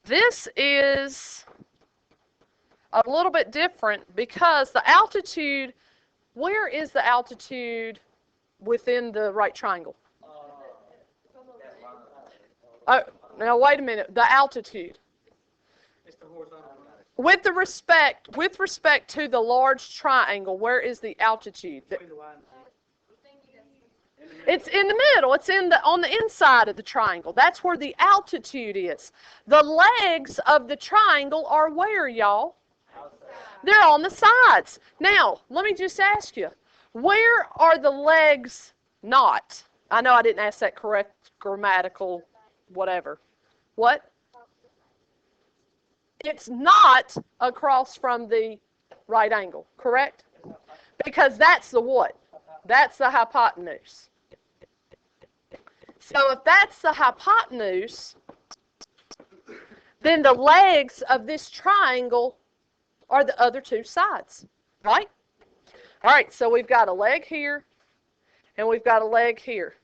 This is a little bit different because the altitude, where is the altitude within the right triangle? Oh, now wait a minute. The altitude. With respect to the large triangle, where is the altitude? It's in the middle. It's on the inside of the triangle. That's where the altitude is. The legs of the triangle are where, y'all? They're on the sides. Now, let me just ask you, where are the legs not? I know I didn't ask that correct grammatical whatever. What? It's not across from the right angle, correct? Because that's the what? That's the hypotenuse. So if that's the hypotenuse, then the legs of this triangle are the other two sides, right? All right, so we've got a leg here, and we've got a leg here.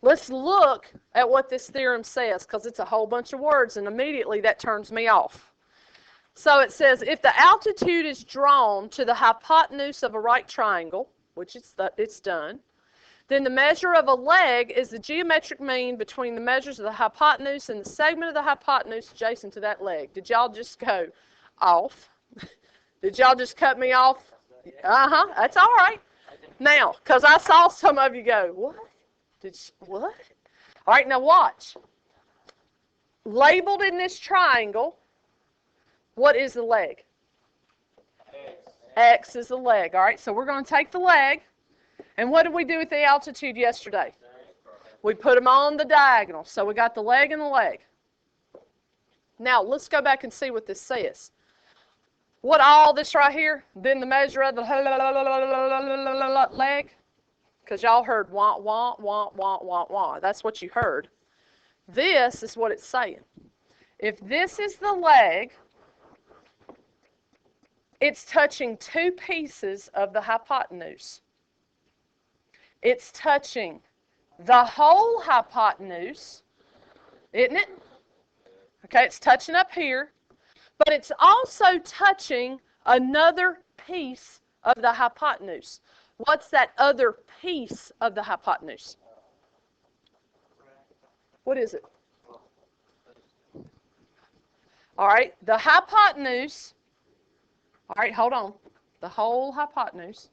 Let's look at what this theorem says, because it's a whole bunch of words, and immediately that turns me off. So it says, if the altitude is drawn to the hypotenuse of a right triangle, which it's done, then the measure of a leg is the geometric mean between the measures of the hypotenuse and the segment of the hypotenuse adjacent to that leg. Did y'all just go off? Did y'all just cut me off? That's all right. Now, because I saw some of you go, what? What? All right, now watch. Labeled in this triangle, what is the leg? X is the leg. All right, so we're going to take the leg. And what did we do with the altitude yesterday? We put them on the diagonal. So we got the leg and the leg. Now, let's go back and see what this says. What all this right here? Then the measure of the leg. Because y'all heard wah, wah, wah, wah, wah, wah. That's what you heard. This is what it's saying. If this is the leg, it's touching two pieces of the hypotenuse. It's touching the whole hypotenuse, isn't it? Okay, it's touching up here, but it's also touching another piece of the hypotenuse. What's that other piece of the hypotenuse? What is it? All right, the hypotenuse, all right, hold on, the whole hypotenuse.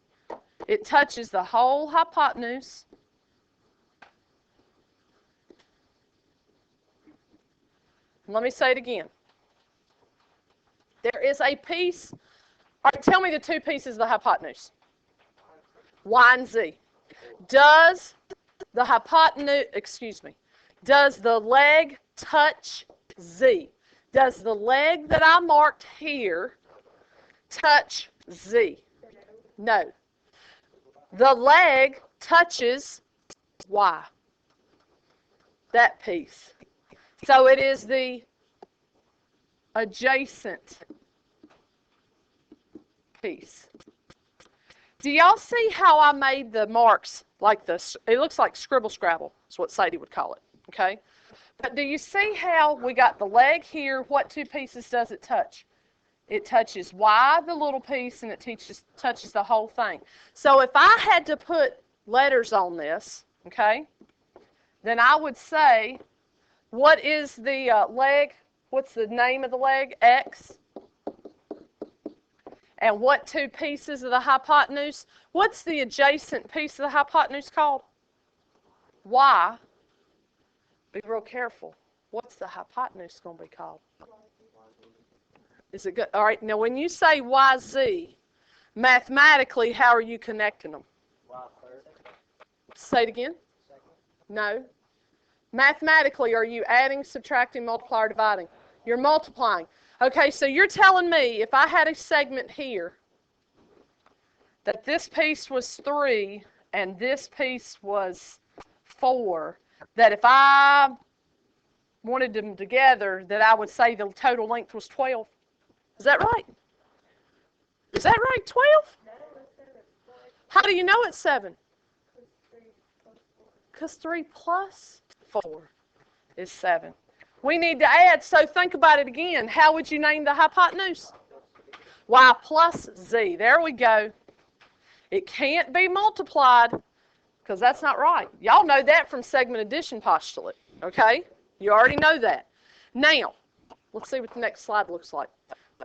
It touches the whole hypotenuse. Let me say it again. There is a piece. All right, tell me the two pieces of the hypotenuse. Y and Z. Does the leg touch Z? Does the leg that I marked here touch Z? No. The leg touches Y, that piece. So it is the adjacent piece. Do y'all see how I made the marks like this? It looks like scribble scrabble is what Sadie would call it, okay? But do you see how we got the leg here? What two pieces does it touch? It touches Y, the little piece, and it touches the whole thing. So if I had to put letters on this, okay, then I would say, what is the leg? What's the name of the leg? X. And what two pieces of the hypotenuse? What's the adjacent piece of the hypotenuse called? Y. Be real careful. What's the hypotenuse going to be called? Is it good? All right, now when you say YZ, mathematically, how are you connecting them? Say it again. No. Mathematically, are you adding, subtracting, multiplying, or dividing? You're multiplying. Okay, so you're telling me if I had a segment here that this piece was 3 and this piece was 4, that if I wanted them together, that I would say the total length was 12. Is that right? Is that right, 12? How do you know it's 7? Because 3 plus 4 is 7. We need to add, so think about it again. How would you name the hypotenuse? Y plus Z. There we go. It can't be multiplied because that's not right. Y'all know that from segment addition postulate, okay? You already know that. Now, let's see what the next slide looks like.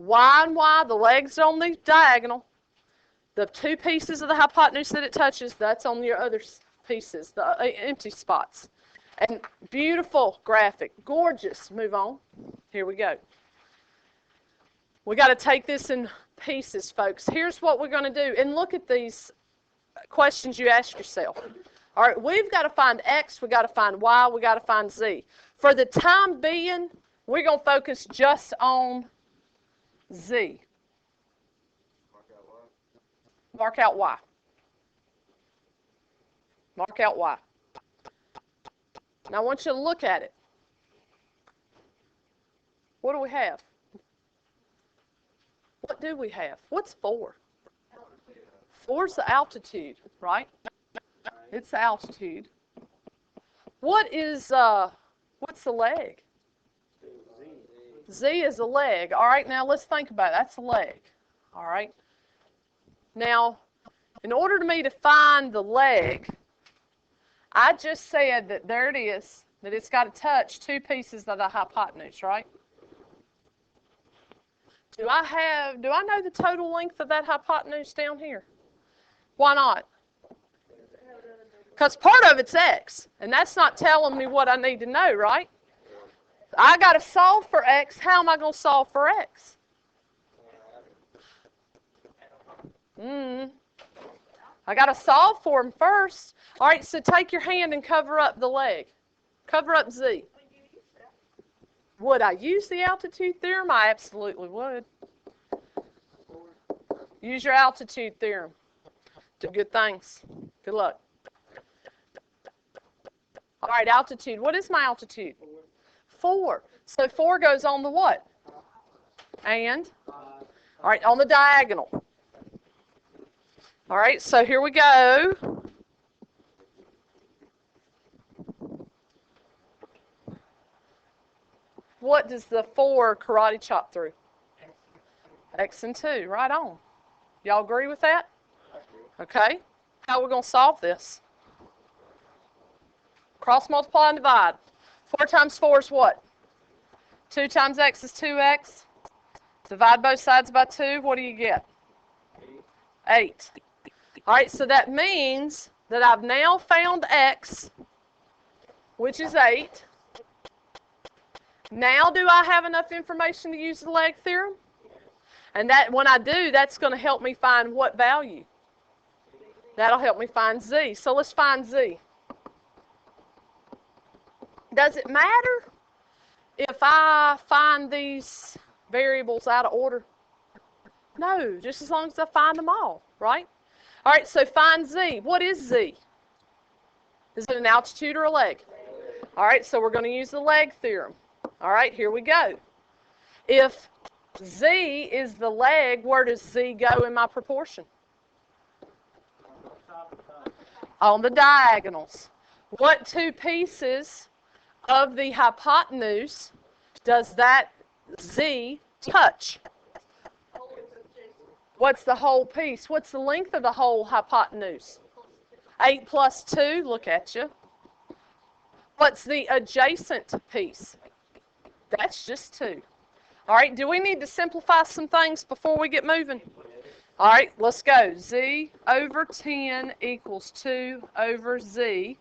Y and Y, the legs on the diagonal. The two pieces of the hypotenuse that it touches, that's on your other pieces, the empty spots. And beautiful graphic, gorgeous. Move on. Here we go. We got to take this in pieces, folks. Here's what we're going to do. And look at these questions you ask yourself. All right, we've got to find X, we've got to find Y, we've got to find Z. For the time being, we're going to focus just on Z. Mark out Y. Mark out Y. Now I want you to look at it. What do we have? What do we have? What's 4? 4 is the altitude, right? It's the altitude. What is, what's the leg? Z is a leg. All right, now let's think about it. That's a leg. All right. Now, in order for me to find the leg, I just said that there it is, that it's got to touch two pieces of the hypotenuse, right? Do I know the total length of that hypotenuse down here? Why not? Because part of it's X, and that's not telling me what I need to know, right? I got to solve for X. How am I going to solve for X? I got to solve for them first. All right, so take your hand and cover up the leg. Cover up Z. Would I use the altitude theorem? I absolutely would. Use your altitude theorem. Do good things. Good luck. All right, altitude. What is my altitude? 4. So 4 goes on the what? And? All right, on the diagonal. All right, so here we go. What does the 4 karate chop through? X and 2, right on. Y'all agree with that? Okay. How are we going to solve this? Cross multiply and divide. 4 times 4 is what? 2 times X is 2X. Divide both sides by 2. What do you get? 8. All right, so that means that I've now found X, which is 8. Now do I have enough information to use the leg theorem? And that when I do, that's going to help me find what value? That'll help me find Z. So let's find Z. Does it matter if I find these variables out of order? No, just as long as I find them all, right? All right, so find Z. What is Z? Is it an altitude or a leg? All right, so we're going to use the leg theorem. All right, here we go. If Z is the leg, where does Z go in my proportion? On the diagonals. What two pieces of the hypotenuse does that Z touch? What's the whole piece? What's the length of the whole hypotenuse? 8 plus 2, look at you. What's the adjacent piece? That's just 2. All right, do we need to simplify some things before we get moving? All right, let's go. Z over 10 equals 2 over Z.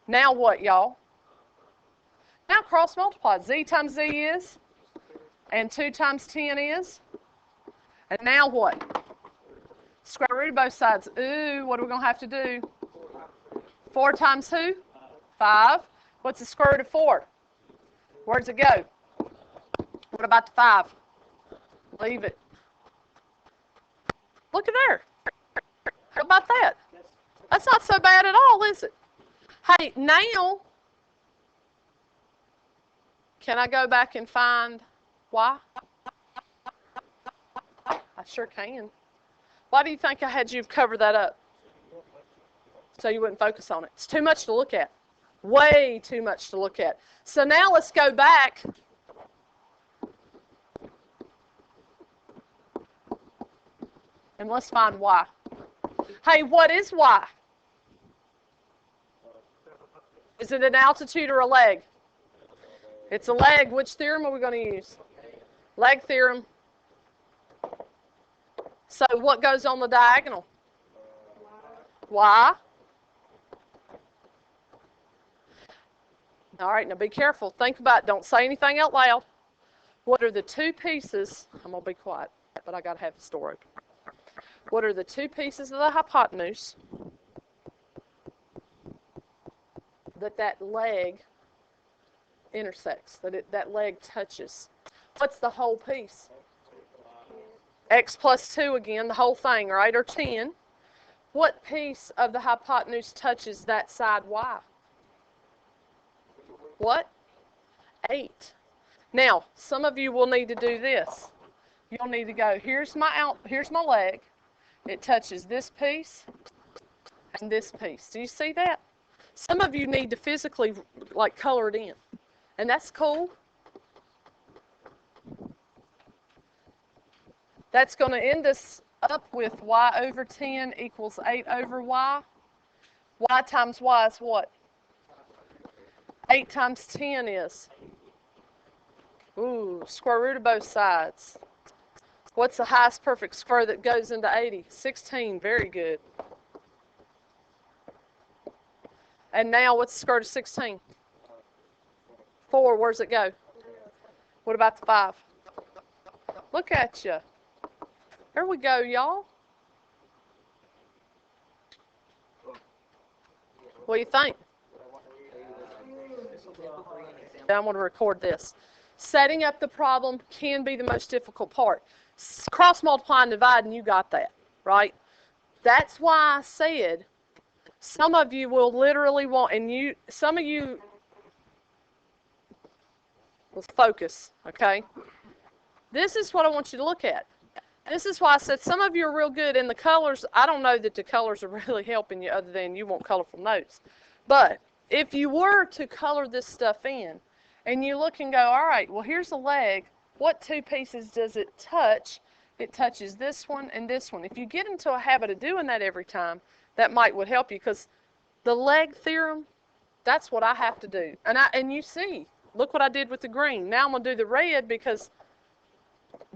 Now what, y'all? Now cross multiply. Z times Z is, and 2 times 10 is. And now what? Square root of both sides. Ooh, what are we going to have to do? 4 times who? 5. What's the square root of 4? Where does it go? What about the 5? Leave it. Look at there. How about that? That's not so bad at all, is it? Hey, now, can I go back and find Y? I sure can. Why do you think I had you cover that up? So you wouldn't focus on it. It's too much to look at. Way too much to look at. So now let's go back. And let's find y. Hey, what is y? Is it an altitude or a leg? It's a leg. Which theorem are we going to use? Leg theorem. So what goes on the diagonal? Y. All right, now be careful. Think about it. Don't say anything out loud. What are the two pieces? I'm going to be quiet, but I got to have the story. What are the two pieces of the hypotenuse that leg intersects, that leg touches? What's the whole piece? X plus 2 again, the whole thing, right? Or 10. What piece of the hypotenuse touches that side y? What? 8. Now, some of you will need to do this. You'll need to go, here's my leg. It touches this piece and this piece. Do you see that? Some of you need to physically like color it in. And that's cool. That's going to end us up with y over 10 equals 8 over y. Y times y is what? 8 times 10 is? Ooh, square root of both sides. What's the highest perfect square that goes into 80? 16. Very good. And now what's the square root of 16? 4. Where's it go? What about the 5? Look at you. There we go, y'all. What do you think? I'm going to record this. Setting up the problem can be the most difficult part. Cross multiply and divide, and you got that, right? That's why I said some of you will literally want, and some of you, let's focus, okay? This is what I want you to look at. This is why I said some of you are real good in the colors. I don't know that the colors are really helping you other than you want colorful notes. But if you were to color this stuff in, and you look and go, all right, well, here's a leg. What two pieces does it touch? It touches this one and this one. If you get into a habit of doing that every time, that would help you, because the leg theorem, that's what I have to do. And you see, look what I did with the green. Now I'm going to do the red because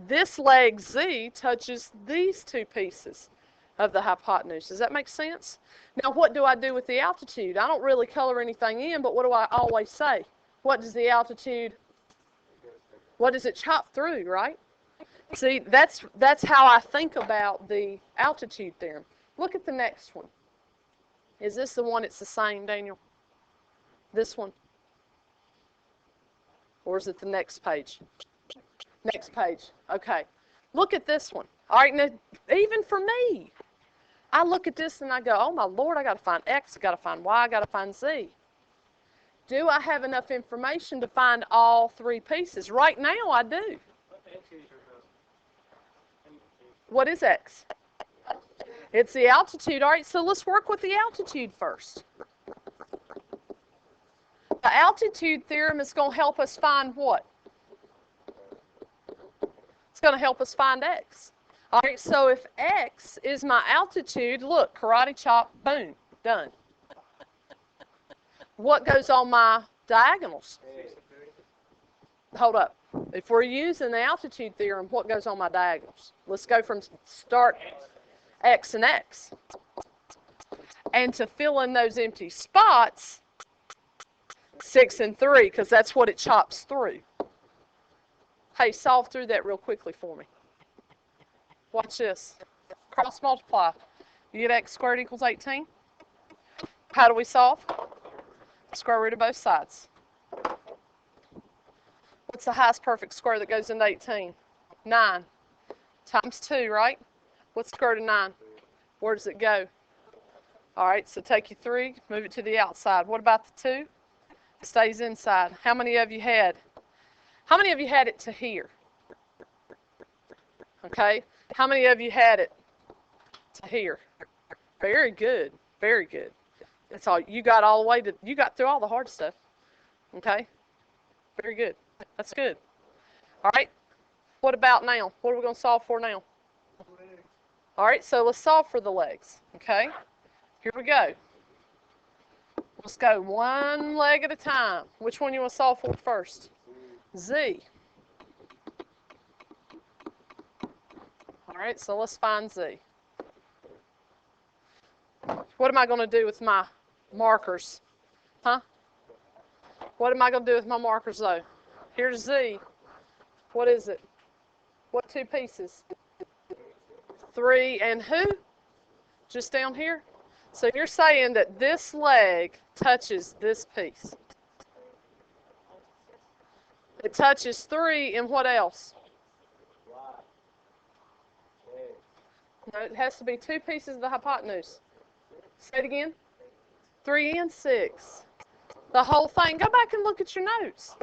this leg Z touches these two pieces of the hypotenuse. Does that make sense? Now, what do I do with the altitude? I don't really color anything in, but what do I always say? What does the altitude, what does it chop through, right? See, that's how I think about the altitude theorem. Look at the next one. Is this the one it's the same, Daniel? This one? Or is it the next page? Next page. Okay. Look at this one. All right, now, even for me, I look at this and I go, oh, my Lord, I got to find X, I got to find Y, I got to find Z. Do I have enough information to find all three pieces? Right now, I do. What is X? It's the altitude. All right, so let's work with the altitude first. The altitude theorem is going to help us find what? It's going to help us find X. All right, so if X is my altitude, look, karate chop, boom, done. What goes on my diagonals? Hold up. If we're using the altitude theorem, what goes on my diagonals? Let's go from start X and X. And to fill in those empty spots, 6 and 3, because that's what it chops through. Hey, solve through that real quickly for me. Watch this. Cross multiply. You get X squared equals 18. How do we solve? Square root of both sides. What's the highest perfect square that goes into 18? 9 times 2, right? What's square root of 9? Where does it go? All right, so take your 3, move it to the outside. What about the 2? It stays inside. How many of you had? How many of you had it to here? Okay. How many of you had it to here? Very good. Very good. That's all. You got all the way to, you got through all the hard stuff. Okay? Very good. That's good. All right. What about now? What are we going to solve for now? All right, so let's solve for the legs. Okay? Here we go. Let's go one leg at a time. Which one you want to solve for first? Z. All right, so let's find Z. What am I going to do with my markers? Huh? What am I going to do with my markers, though? Here's Z. What is it? What two pieces? 3 and who? Just down here? So you're saying that this leg touches this piece. It touches 3 and what else? No, it has to be 2 pieces of the hypotenuse. Say it again. 3 and 6. The whole thing. Go back and look at your notes.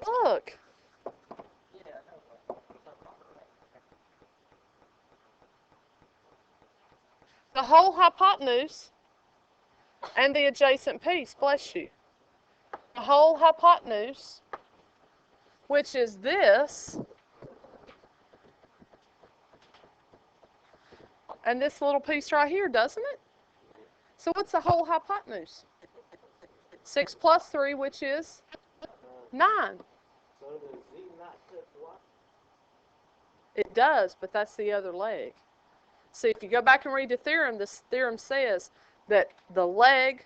Look. The whole hypotenuse and the adjacent piece. Bless you. The whole hypotenuse, which is this, and this little piece right here, doesn't it? So what's the whole hypotenuse? 6 plus 3, which is 9. It does, but that's the other leg. See, if you go back and read the theorem, this theorem says that the leg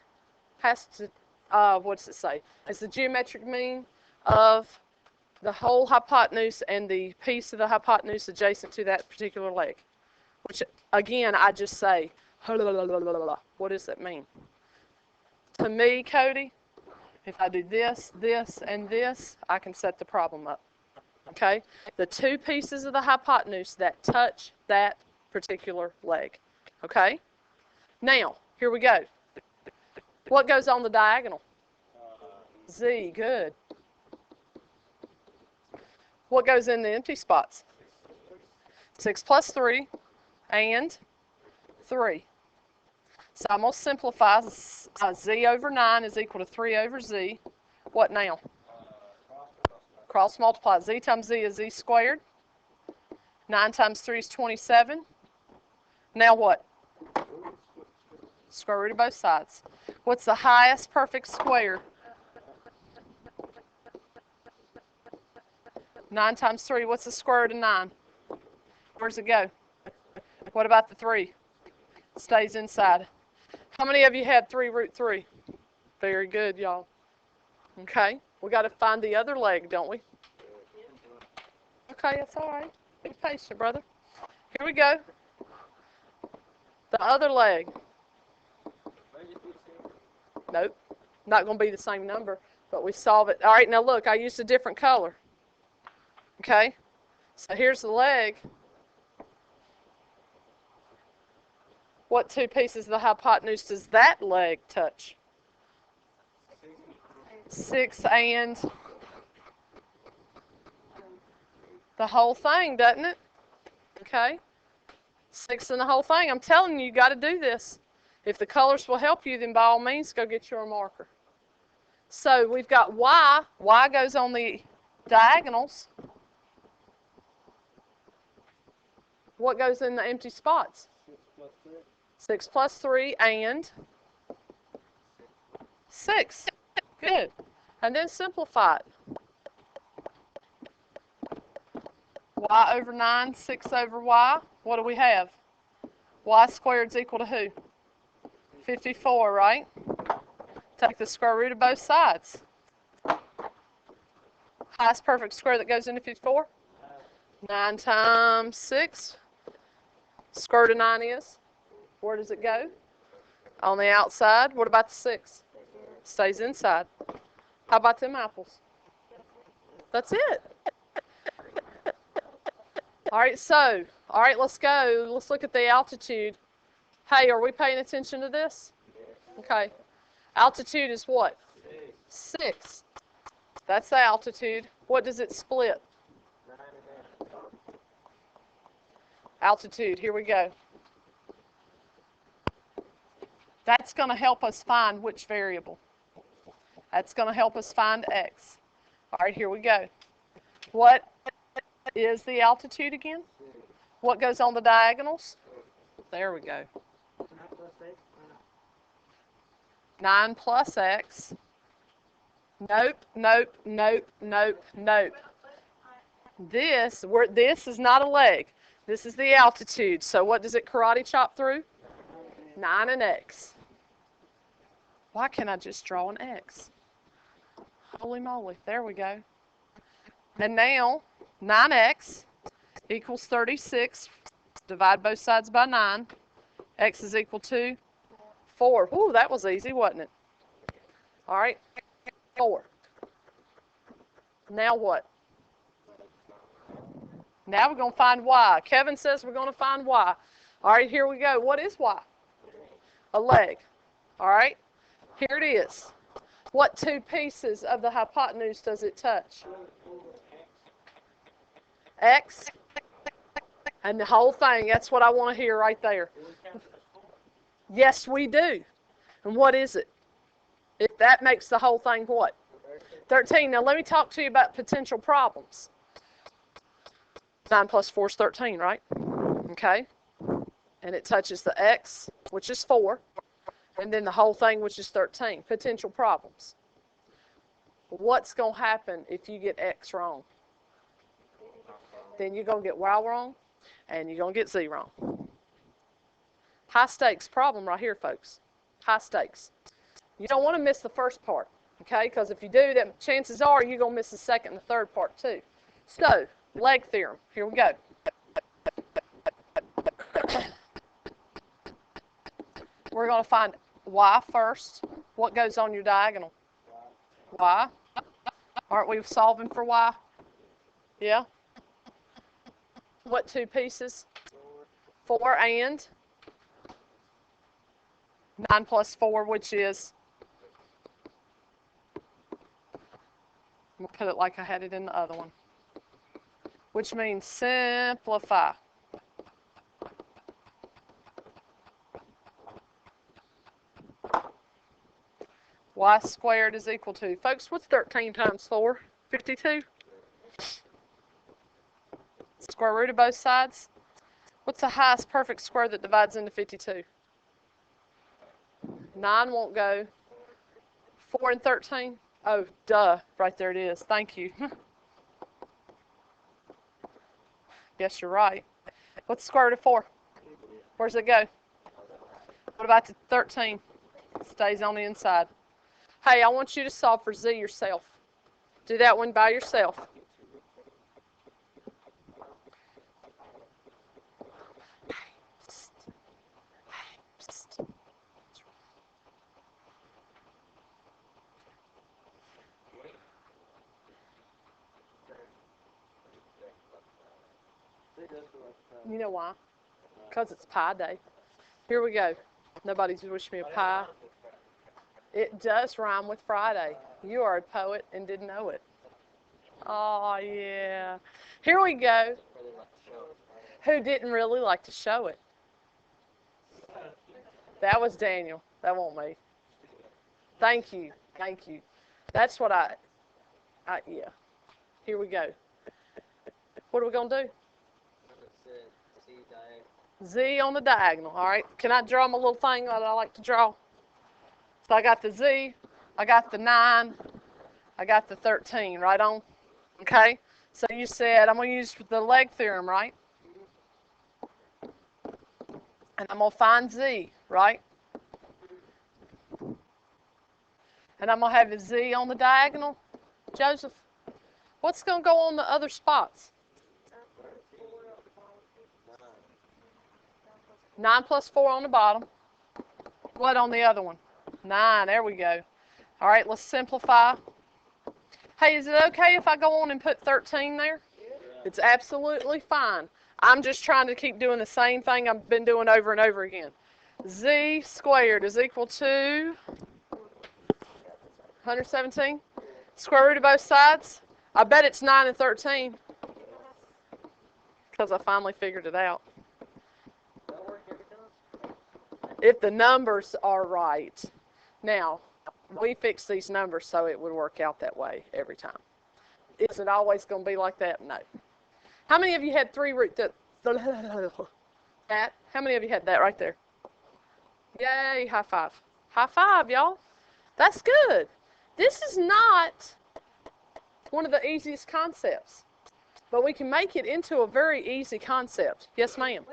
has to, what does it say? It's the geometric mean of the whole hypotenuse and the piece of the hypotenuse adjacent to that particular leg. Which, again, I just say, what does that mean? To me, Cody, if I do this, this, and this, I can set the problem up. Okay? The 2 pieces of the hypotenuse that touch that particular leg. Okay? Now, here we go. What goes on the diagonal? Z. Good. What goes in the empty spots? 6 plus 3 and 3. So I'm going to simplify. Z over 9 is equal to 3 over Z. What now? Cross multiply. Z times Z is Z squared. 9 times 3 is 27. Now what? Square root of both sides. What's the highest perfect square? 9 times 3. What's the square root of 9? Where's it go? What about the 3? Stays inside. How many of you had 3 root 3? Very good, y'all. Okay. We got to find the other leg, don't we? Okay, that's all right. Be patient, brother. Here we go. The other leg. Nope. Not going to be the same number, but we solve it. All right, now look, I used a different color. Okay? So here's the leg. What 2 pieces of the hypotenuse does that leg touch? 6 and the whole thing, doesn't it? Okay? 6 and the whole thing. I'm telling you, you got to do this. If the colors will help you, then by all means, go get your marker. So we've got Y. Y goes on the diagonals. What goes in the empty spots? 6 plus 3 and 6. Good. And then simplify it. Y over 9, 6 over Y. What do we have? Y squared is equal to who? 54, right? Take the square root of both sides. Highest perfect square that goes into 54? 9 times 6. Square root of 9 is? Where does it go? On the outside. What about the 6? Stays inside. How about them apples? That's it. All right, so, let's go. Let's look at the altitude. Hey, are we paying attention to this? Okay. Altitude is what? 6. That's the altitude. What does it split? Altitude. Here we go. That's that's going to help us find which variable? That's going to help us find x. All right, here we go. What is the altitude again? What goes on the diagonals? There we go. 9 plus x. Nope, nope, nope, nope, nope. This is not a leg. This is the altitude. So what does it karate chop through? 9 and x. Why can't I just draw an x? Holy moly. There we go. And now 9x equals 36. Divide both sides by 9. X is equal to 4. Ooh, that was easy, wasn't it? All right. 4. Now what? Now we're going to find y. Kevin says we're going to find y. All right, here we go. What is y? A leg. All right. Here it is. What two pieces of the hypotenuse does it touch? X and the whole thing. That's what I want to hear right there. Yes, we do. And what is it? If that makes the whole thing what? 13. Now let me talk to you about potential problems. 9 plus 4 is 13, right? Okay. And it touches the x, which is 4, and then the whole thing, which is 13. Potential problems. What's going to happen if you get x wrong? Then you're going to get y wrong, and you're going to get z wrong. High stakes problem right here, folks. High stakes. You don't want to miss the first part, okay? Because if you do, then chances are you're going to miss the second and the third part too. So, leg theorem. Here we go. We're going to find y first. What goes on your diagonal? Y. Aren't we solving for y? Yeah? What two pieces? 4 and 9 plus 4, which is, I'm going to put it like I had it in the other one, which means simplify. Y squared is equal to, folks, what's 13 times 4? 52? Square root of both sides. What's the highest perfect square that divides into 52? 9 won't go. 4 and 13? Oh, duh. Right there it is. Thank you. Yes, you're right. What's the square root of 4? Where's it go? What about the 13? Stays on the inside. Hey, I want you to solve for z yourself. Do that one by yourself. You know why? Because it's pie day. Here we go. Nobody's wished me a pie. It does rhyme with Friday. You are a poet and didn't know it. Oh, yeah. Here we go. Who didn't really like to show it? That was Daniel. That wasn't me. Thank you. Thank you. That's what yeah. Here we go. What are we going to do? Z on the diagonal. All right. Can I draw my little thing that I like to draw? So I got the Z, I got the 9, I got the 13, right on? Okay? So you said I'm going to use the leg theorem, right? And I'm going to find Z, right? And I'm going to have a Z on the diagonal. Joseph, what's going to go on the other spots? 9 plus 4 on the bottom. What on the other one? 9. There we go. All right, let's simplify. Hey, is it okay if I go on and put 13 there? It's absolutely fine. I'm just trying to keep doing the same thing I've been doing over and over again. Z squared is equal to 117. Square root of both sides. I bet it's 9 and 13 because I finally figured it out. if the numbers are right. Now, we fix these numbers so it would work out that way every time. Is it always going to be like that? No. How many of you had 3 root that? How many of you had that right there? Yay, high five. High five, y'all. That's good. This is not one of the easiest concepts, but we can make it into a very easy concept. Yes, ma'am.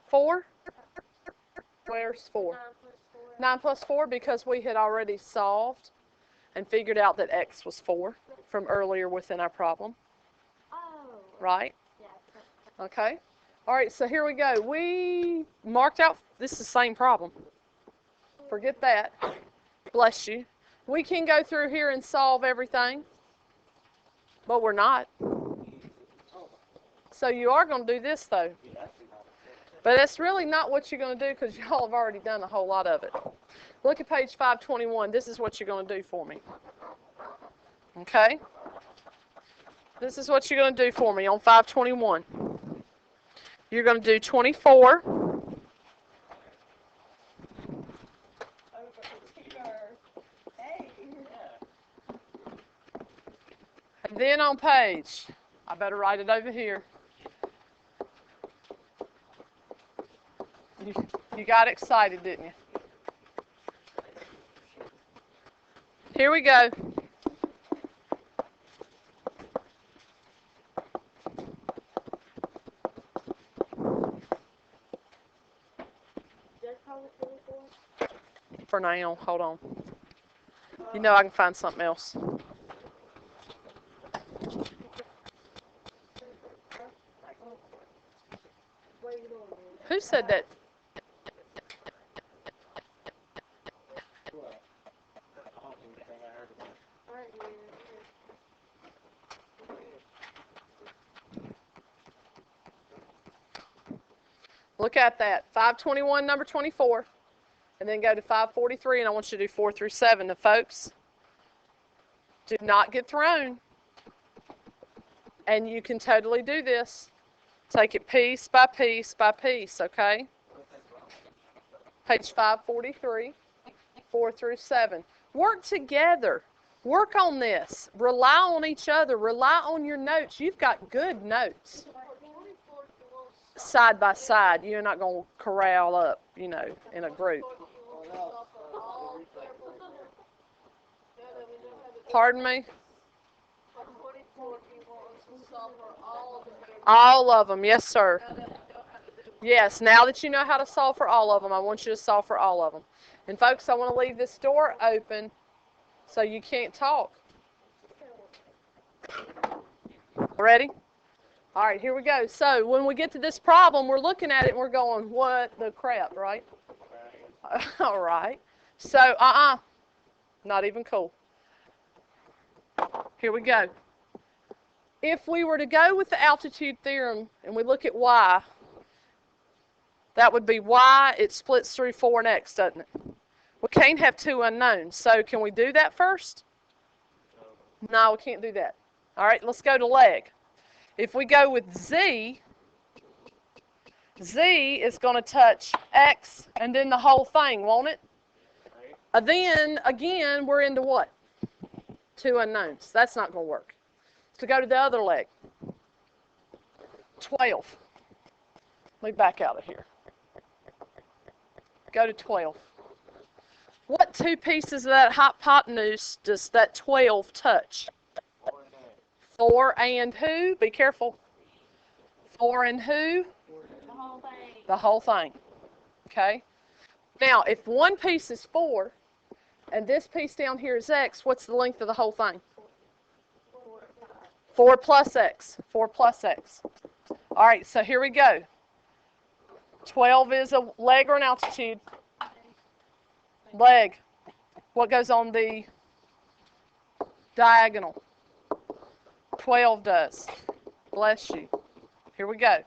4? Where's 4? 9 plus 4, because we had already solved and figured out that x was 4 from earlier within our problem. Right? Okay. All right, so here we go. We marked out, this is the same problem. Forget that. Bless you. We can go through here and solve everything, but we're not. So you are going to do this, though. But that's really not what you're going to do, because y'all have already done a whole lot of it. Look at page 521. This is what you're going to do for me. Okay? This is what you're going to do for me on 521. You're going to do 24. And then on page, I better write it over here. You got excited, didn't you? Here we go. For now, hold on. You know I can find something else. Who said that? Look at that. 521, number 24. And then go to 543, and I want you to do 4 through 7. Now, folks, do not get thrown. And you can totally do this. Take it piece by piece by piece, okay? Page 543, 4 through 7. Work together. Work on this. Rely on each other. Rely on your notes. You've got good notes. Side by side. You're not going to corral up, you know, in a group. Pardon me? All of them, yes, sir. Yes, now that you know how to solve for all of them, I want you to solve for all of them. And folks, I want to leave this door open so you can't talk. Ready? All right, here we go. So when we get to this problem, we're looking at it and we're going, what the crap, right? All right. So, not even cool. Here we go. If we were to go with the altitude theorem and we look at y, that would be y, it splits through 4 and x, doesn't it? We can't have 2 unknowns. So can we do that first? No, we can't do that. All right, let's go to leg. If we go with z, z is going to touch x and then the whole thing, won't it? Then, again, we're into what? 2 unknowns. That's not going to work. So go to the other leg. 12. Let me back out of here. Go to 12. What 2 pieces of that hypotenuse does that 12 touch? 4 and who? Be careful. 4 and who? The whole thing. The whole thing. Okay? Now, if one piece is 4, and this piece down here is x, what's the length of the whole thing? 4 plus x. 4 plus x. All right, so here we go. 12 is a leg or an altitude? Leg. What goes on the diagonal? 12 does. Bless you. Here we go.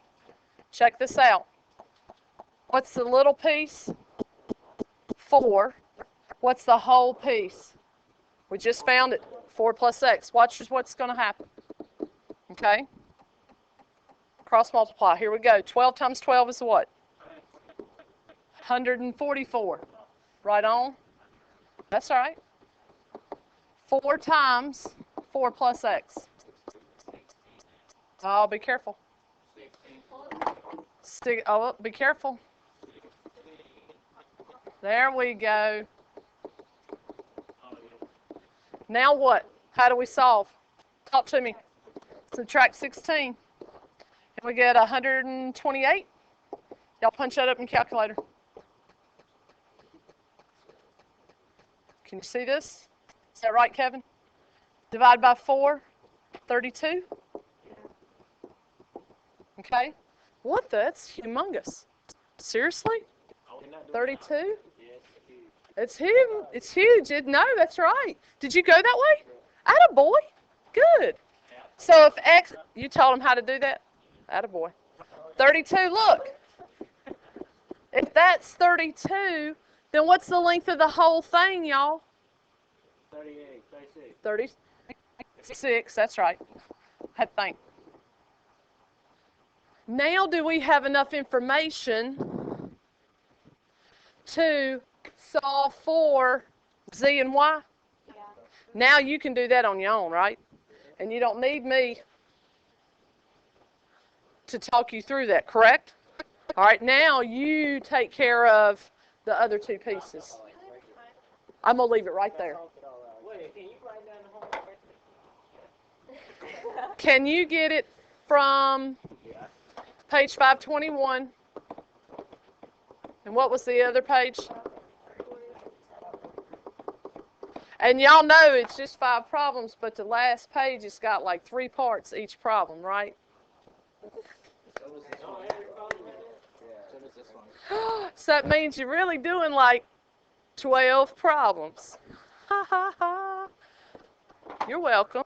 Check this out. What's the little piece? 4. What's the whole piece? We just found it. 4 plus x. Watch what's going to happen. Okay? Cross multiply. Here we go. 12 times 12 is what? 144. Right on. That's right. 4 times 4 plus x. Oh, be careful. Oh, be careful. There we go. Now what? How do we solve? Talk to me. Subtract 16. And we get 128. Y'all punch that up in calculator. Can you see this? Is that right, Kevin? Divide by 4, 32. Okay. What? That's humongous. Seriously? 32? It's huge. It's huge. No, that's right. Did you go that way? Attaboy. Good. So if x, you told him how to do that? Attaboy. 32, look. If that's 32, then what's the length of the whole thing, y'all? 38, 36. 36, that's right. I had to think. Now do we have enough information to solve for z and y? Yeah. Now you can do that on your own, right? And you don't need me to talk you through that, correct? All right, now you take care of the other 2 pieces. I'm going to leave it right there. Can you get it from page 521? And what was the other page? And y'all know it's just 5 problems, but the last page has got like 3 parts each problem, right? So that means you're really doing like 12 problems. Ha ha ha. You're welcome.